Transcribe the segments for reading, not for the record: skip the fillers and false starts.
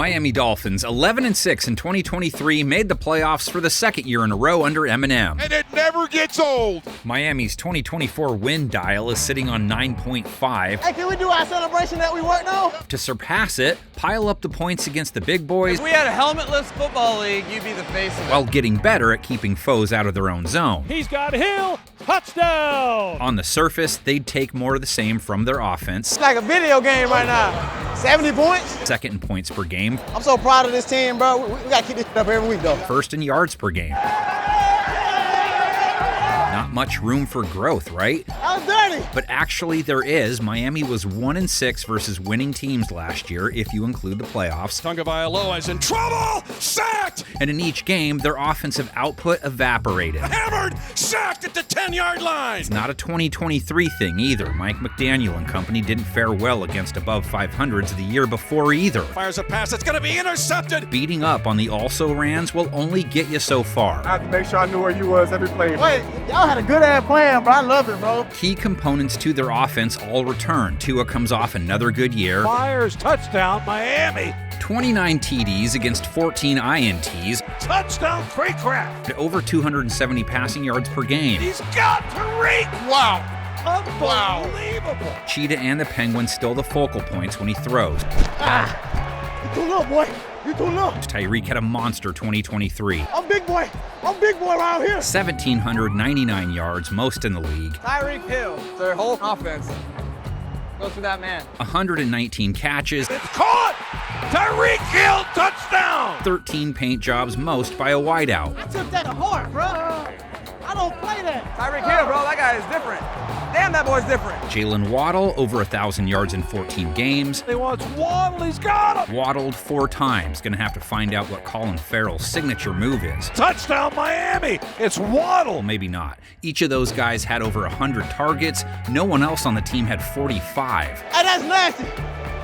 Miami Dolphins, 11-6 in 2023, made the playoffs for the second year in a row under Eminem. And it never gets old. Miami's 2024 win dial is sitting on 9.5. Hey, can we do our celebration that we worked on? To surpass it, pile up the points against the big boys. If we had a helmetless football league, you'd be the face of it. While getting better at keeping foes out of their own zone. He's got Hill, touchdown! On the surface, they'd take more of the same from their offense. It's like a video game right now. 70 points. Second in points per game. I'm so proud of this team, bro. We got to keep this up every week, though. First in yards per game. Not much room for growth, right? That was dirty. But actually there is. Miami was 1-6 versus winning teams last year, if you include the playoffs. Tagovailoa is in trouble! Sacked! And in each game, their offensive output evaporated. Hammered! Sacked at the 10-yard line! It's not a 2023 thing either. Mike McDaniel and company didn't fare well against above 500s the year before either. Fires a pass that's gonna be intercepted! Beating up on the also-rans will only get you so far. I had to make sure I knew where you was every play. Wait, y'all had a good-ass plan, bro. I love it, bro. Key components to their offense all return. Tua comes off another good year. Myers, touchdown, Miami. 29 TDs against 14 INTs. Touchdown, Craycraft. And over 270 passing yards per game. He's got Tariq. Wow! Unbelievable. Cheetah and the Penguins still the focal points when he throws. You too little, boy. You too little. Tyreek had a monster 2023. I'm big boy. I'm big boy around here. 1,799 yards, most in the league. Tyreek Hill, their whole offense goes for that man. 119 catches. It's caught. Tyreek Hill, touchdown. 13 paint jobs, most by a wideout. I took that to heart, bro. I don't play that. Tyreek Hill, bro, that guy is different. Damn, that boy's different. Jalen Waddle, over 1,000 yards in 14 games. He wants Waddle. He's got him. Waddled 4 times. Gonna have to find out what Colin Farrell's signature move is. Touchdown, Miami. It's Waddle. Well, maybe not. Each of those guys had over 100 targets. No one else on the team had 45. Hey, that's nasty.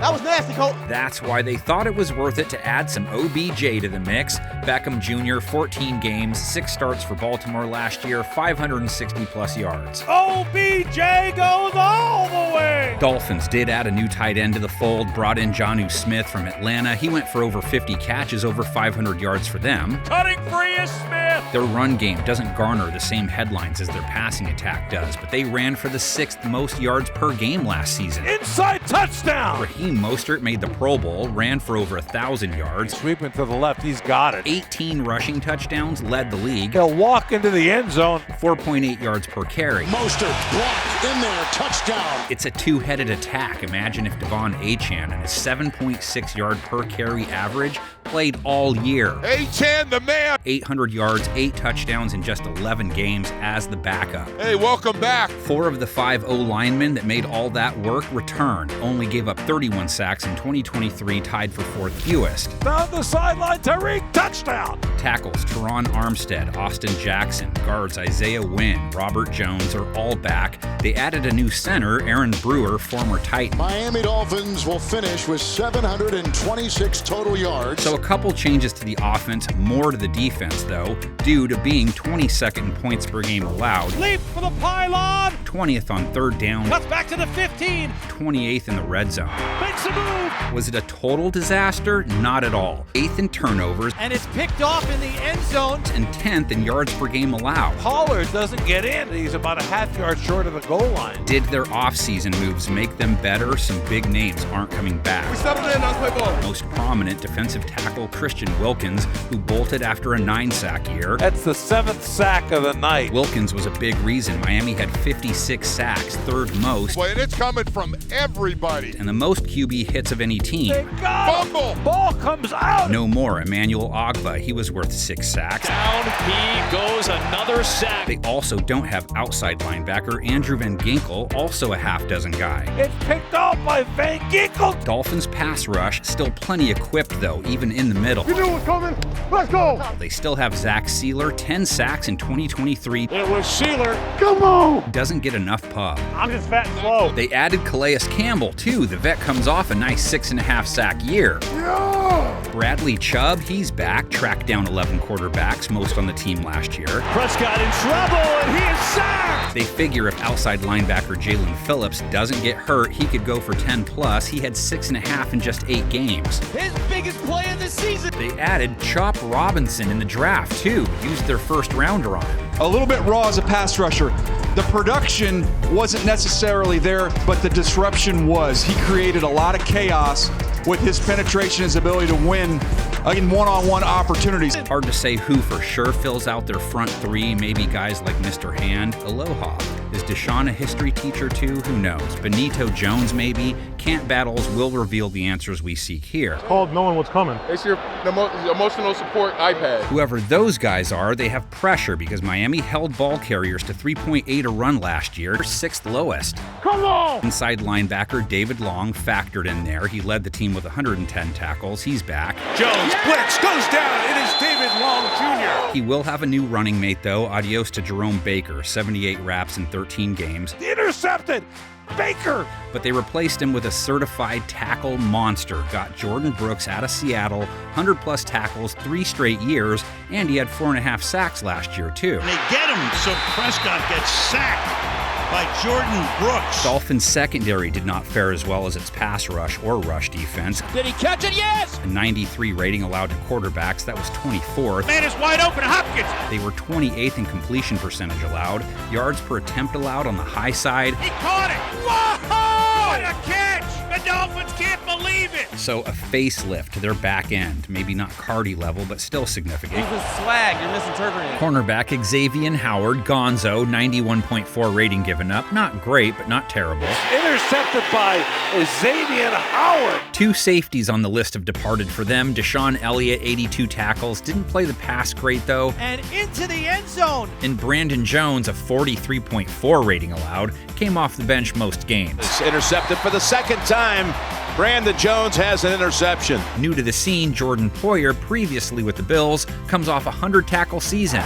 That was nasty, Colt. That's why they thought it was worth it to add some OBJ to the mix. Beckham Jr., 14 games, 6 starts for Baltimore last year, 560-plus yards. OBJ goes all the way. Dolphins did add a new tight end to the fold, brought in Jonnu Smith from Atlanta. He went for over 50 catches, over 500 yards for them. Cutting free is Smith. Their run game doesn't garner the same headlines as their passing attack does, but they ran for the 6th most yards per game last season. Inside touchdown. Raheem Mostert made the Pro Bowl, ran for over 1,000 yards. Sweeping to the left, he's got it. 18 rushing touchdowns, led the league. He'll walk into the end zone. 4.8 yards per carry. Mostert blocked in there, touchdown! It's a two-headed attack. Imagine if Devon Achane and his 7.6 yard per carry average played all year. Achane, the man! 800 yards, 8 touchdowns in just 11 games as the backup. Hey, welcome back! 4 of the 5 O-linemen that made all that work returned. Only gave up 31 sacks in 2023, tied for 4th fewest. Down the sideline, Tyreek, touchdown. Tackles, Teron Armstead, Austin Jackson, guards Isaiah Wynn, Robert Jones are all back. They added a new center, Aaron Brewer, former Titan. Miami Dolphins will finish with 726 total yards. So a couple changes to the offense, more to the defense though, due to being 22nd in points per game allowed, Leap for the pylon. 20th on 3rd down, Cuts back to the 15. 28th in the red zone. Makes a move. Was it a total disaster? Not at all. 8th in turnovers And it's picked off in the end zone. and 10th in yards per game allowed. Pollard doesn't get in. He's about a half yard short of the goal line. Did their offseason moves make them better? Some big names aren't coming back. Settle in, let's play ball. Most prominent defensive tackle Christian Wilkins, who bolted after a 9-sack year. That's the 7th sack of the night. Wilkins was a big reason Miami had 56 sacks, 3rd most, Boy, and it's coming from everybody. and the most QB hits of any They team. got him. Fumble! Ball comes out. No more Emmanuel Ogbah, he was worth 6 sacks. Down he goes, another sack. They also don't have outside linebacker Andrew Van Ginkel, also a half dozen guy. It's picked off by Van Ginkel. Dolphins pass rush, still plenty equipped though, even in the middle. You knew it was coming. Let's go. They still have Zach Sealer, 10 sacks in 2023. It was Sheeler. Come on. Doesn't get enough pub. I'm just fat and slow. They added Calais Campbell too. The vet comes off a nice 6.5 sack year. Yeah. Bradley Chubb, he's back, tracked down 11 quarterbacks, most on the team last year. Prescott in trouble, and he is sacked. They figure if outside linebacker Jalen Phillips doesn't get hurt, he could go for 10 plus. He had 6.5 in just 8 games. His biggest play of the season. They added Chop Robinson in the draft too, used their first rounder on him. A little bit raw as a pass rusher. The production wasn't necessarily there, but the disruption was. He created a lot of chaos with his penetration, his ability to win in one-on-one opportunities. Hard to say who for sure fills out their front three, maybe guys like Mr. Hand. Aloha. Is Deshaun a history teacher too? Who knows? Benito Jones maybe? Camp battles will reveal the answers we seek here. Called knowing what's coming. It's your emotional support iPad. Whoever those guys are, they have pressure because Miami held ball carriers to 3.8 a run last year, 6th lowest. Come on! Inside linebacker David Long factored in there. He led the team with 110 tackles. He's back. Jones blitz goes down. It is David Long Jr. He will have a new running mate though. Adios to Jerome Baker, 78 raps in 13 games. Intercepted. Baker. But they replaced him with a certified tackle monster. Got Jordan Brooks out of Seattle, 100-plus tackles 3 straight years, and he had 4.5 sacks last year too. They get him so Prescott gets sacked by Jordan Brooks. Dolphins secondary did not fare as well as its pass rush or rush defense. Did he catch it? Yes! A 93 rating allowed to quarterbacks, that was 24th. Man is wide open, Hopkins. They were 28th in completion percentage allowed. Yards per attempt allowed on the high side. He caught it. Whoa! What a catch! The Dolphins can't believe it. So a facelift to their back end. Maybe not Cardi level, but still significant. This is swag. You're misinterpreting it. Cornerback Xavier Howard, Gonzo, 91.4 rating given up. Not great, but not terrible. Intercepted by Xavier Howard. 2 safeties on the list have departed for them. Deshaun Elliott, 82 tackles. Didn't play the pass great, though. And into the end zone. And Brandon Jones, a 43.4 rating allowed, came off the bench most games. It's intercepted for the second time. Brandon Jones has an interception. New to the scene, Jordan Poyer, previously with the Bills, comes off a 100-tackle season.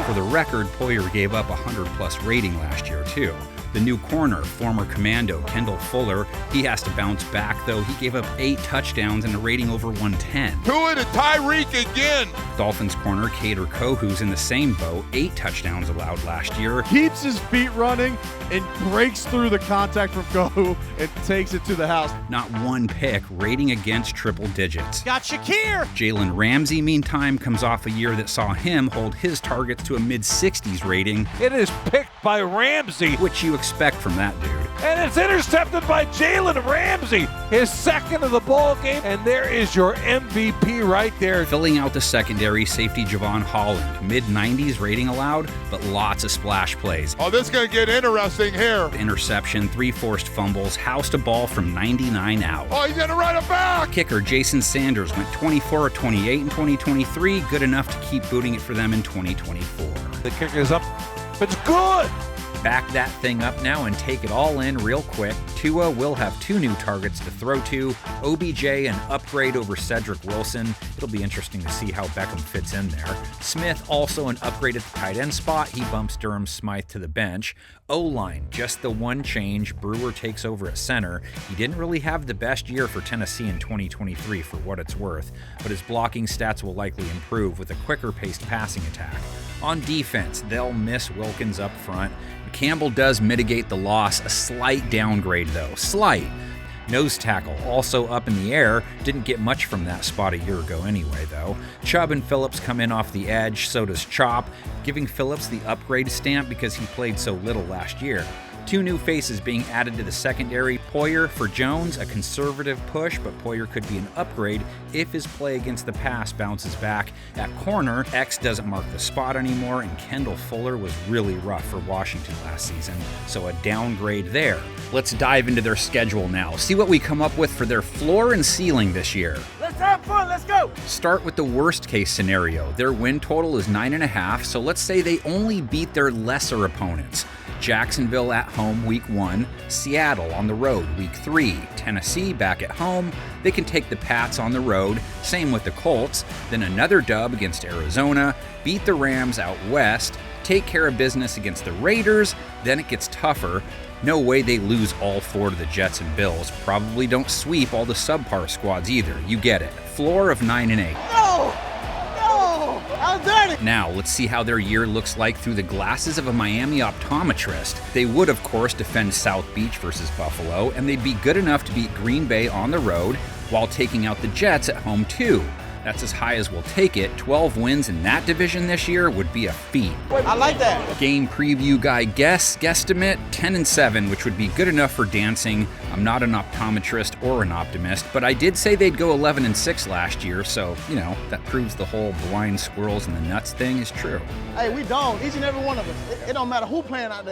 For the record, Poyer gave up a 100-plus rating last year, too. The new corner, former Commando Kendall Fuller, he has to bounce back, though. He gave up 8 touchdowns and a rating over 110. Tua to Tyreek again. Dolphins corner Kader Kohu's in the same boat, 8 touchdowns allowed last year. Keeps his feet running and breaks through the contact from Kohu and takes it to the house. Not one pick, rating against triple digits. Got Shakir. Jalen Ramsey, meantime, comes off a year that saw him hold his targets to a mid-60s rating. It is picked by Ramsey, Which you expect from that dude. and it's intercepted by Jalen Ramsey, his second of the ball game, and there is your MVP right there. Filling out the secondary, safety Javon Holland, mid-90s rating allowed, but lots of splash plays. Oh, this is going to get interesting here. Interception, 3 forced fumbles, housed a ball from 99 out. Oh, he's going to run it back. Kicker Jason Sanders went 24 of 28 in 2023, good enough to keep booting it for them in 2024. The kick is up. It's good. Back that thing up now and take it all in real quick. Tua will have 2 new targets to throw to. OBJ an upgrade over Cedric Wilson. It'll be interesting to see how Beckham fits in there. Smith also an upgrade at the tight end spot. He bumps Durham Smythe to the bench. O-line, just the one change. Brewer takes over at center. He didn't really have the best year for Tennessee in 2023 for what it's worth, but his blocking stats will likely improve with a quicker-paced passing attack. On defense, they'll miss Wilkins up front. Campbell does mitigate the loss, a slight downgrade though, slight. Nose tackle also up in the air, didn't get much from that spot a year ago anyway though. Chubb and Phillips come in off the edge, so does Chop, giving Phillips the upgrade stamp because he played so little last year. 2 new faces being added to the secondary. Poyer for Jones, a conservative push, but Poyer could be an upgrade if his play against the pass bounces back. At corner, X doesn't mark the spot anymore, and Kendall Fuller was really rough for Washington last season, so a downgrade there. Let's dive into their schedule now, see what we come up with for their floor and ceiling this year. Let's have fun. Let's go. Start with the worst case scenario. Their win total is 9.5, so let's say they only beat their lesser opponents. Jacksonville at home week 1, Seattle on the road week 3, Tennessee back at home. They can take the Pats on the road, same with the Colts, then another dub against Arizona, beat the Rams out west, take care of business against the Raiders, then it gets tougher. No way they lose all 4 to the Jets and Bills. Probably don't sweep all the subpar squads either. You get it. Floor of 9-8. No! How dirty! Now, let's see how their year looks like through the glasses of a Miami optometrist. They would, of course, defend South Beach versus Buffalo, and they'd be good enough to beat Green Bay on the road while taking out the Jets at home too. That's as high as we'll take it. 12 wins in that division this year would be a feat. I like that. Game preview guy guesstimate 10-7, which would be good enough for dancing. I'm not an optometrist or an optimist, but I did say they'd go 11-6 last year, so, that proves the whole blind squirrels and the nuts thing is true. Hey, we don't. Each and every one of us. It don't matter who playing out there.